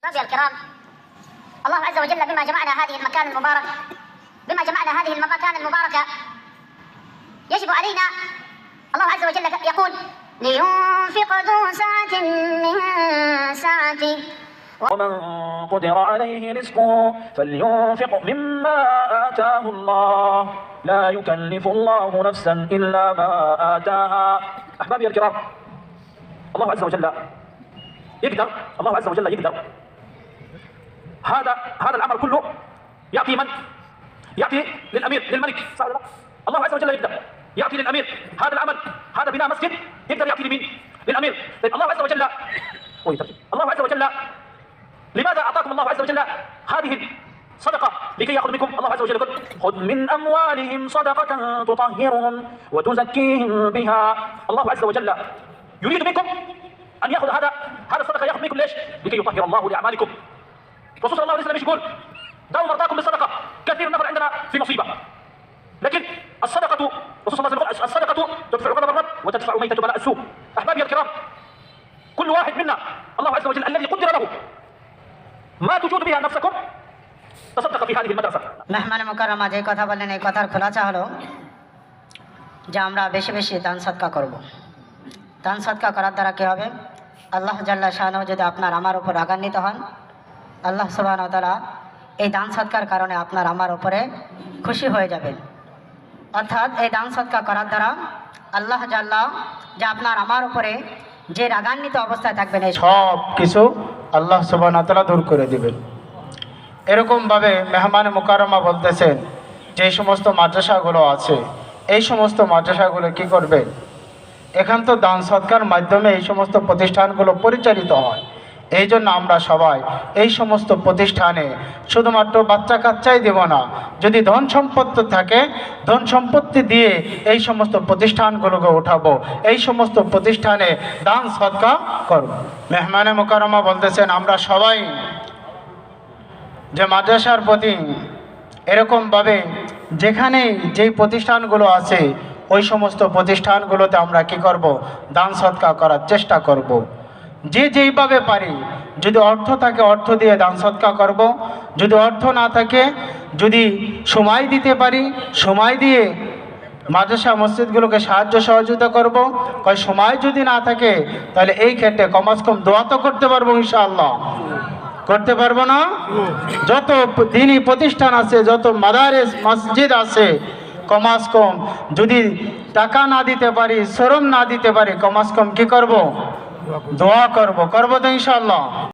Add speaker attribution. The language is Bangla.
Speaker 1: أحبابي الكرام، الله عز وجل بما جمعنا هذه المكان المبارك يجب علينا، الله عز وجل يقول: لينفق ذو سعة من سعته
Speaker 2: ومن قدر عليه رزقه فلينفق مما آتاه الله لا يكلف الله نفسا إلا ما آتاها. أحبابي الكرام، الله عز وجل يقدر هذا العمل كله يأتي من؟ يأتي للأمير، للملك. الله عز وجل يقدر يأتي للأمير هذا العمل، هذا بناء مسجد، يقدر يأتي لمين؟ للأمير. الله عز وجل لماذا أعطاكم الله عز وجل هذه الصدقة؟ لكي يأخذ منكم. الله عز وجل يقول: خذ من أموالهم صدقة تطهرهم وتزكيهم بها. الله عز وجل يريد منكم أن يأخذ هذا الصدقة، يأخذ منكم ليش؟ لكي يطهر الله لأعمالكم. الرسول صلى الله عليه وسلم يقول: دعوا مرضاكم بالصدقة. كثير النفر عندنا في مصيبة، لكن الصدقة، الرسول صلى الله عليه وسلم يقول: الصدقة تدفع غضب الرب وتدفع ميتة بلاء السوء. أحبابي الكرام، كل واحد منا الله عز وجل الذي قدر له ما تجود بها نفسكم تصدق في هذه المدرسة.
Speaker 3: মেহমান মুকাররমা যে কথা বললেন, এই কথার খোলাসা হলো যে আমরা বেশি বেশি দান সদকা করব। দান সদকা করার দ্বারা কী হবে? আল্লাহ জাল্লা শাআনহু যদি আপনার আমার উপর রাগান্বিত হন, আল্লাহ সুবহানাহু ওয়া তাআলা এই দান সদকার কারণে আপনার আমার উপরে খুশি হয়ে যাবেন। অর্থাৎ এই দান সদকা করার দ্বারা আল্লাহ জাল্লা যে আপনার আমার উপরে যে রাগান্বিত অবস্থায় থাকবেন, এই
Speaker 4: সব কিছু আল্লাহ সুবহানাহু ওয়া তাআলা দূর করে দিবেন। এরকমভাবে মেহমান মুকাররমা বলতেছেন যে সমস্ত মাদ্রাসাগুলো আছে, এই সমস্ত মাদ্রাসাগুলো কি করবে? এখান তো দান সৎকার মাধ্যমে এই সমস্ত প্রতিষ্ঠানগুলো পরিচালিত হয়। এই জন্য আমরা সবাই এই সমস্ত প্রতিষ্ঠানে শুধুমাত্র বাচ্চা কাচ্চাই দেব না, যদি ধন সম্পত্তি থাকে ধন সম্পত্তি দিয়ে এই সমস্ত প্রতিষ্ঠানগুলোকে উঠাবো, এই সমস্ত প্রতিষ্ঠানে দান সদকা করব। মেহমানে মুকাররমা বলতেছেন আমরা সবাই যে মাদ্রাসার প্রতি এরকমভাবে যেখানেই যেই প্রতিষ্ঠানগুলো আছে ওই সমস্ত প্রতিষ্ঠানগুলোতে আমরা কি করব? দান সদকা করার চেষ্টা করব। যে যেইভাবে পারি, যদি অর্থ থাকে অর্থ দিয়ে দান সদকা করব, যদি অর্থ না থাকে, যদি সময় দিতে পারি সময় দিয়ে মাদ্রাসা মসজিদগুলোকে সাহায্য সহযোগিতা করব। সময় যদি না থাকে তাহলে এই ক্ষেত্রে কমাস কম দোয়া তো করতে পারবো, ইনশাআল্লাহ। করতে পারবো না? যত দ্বীনি প্রতিষ্ঠান আছে, যত মাদারিস মসজিদ আছে, কমাস কম যদি টাকা না দিতে পারি, শ্রম না দিতে পারি, কমাস কম কি করব? দোয়া করব তো ইনশাআল্লাহ।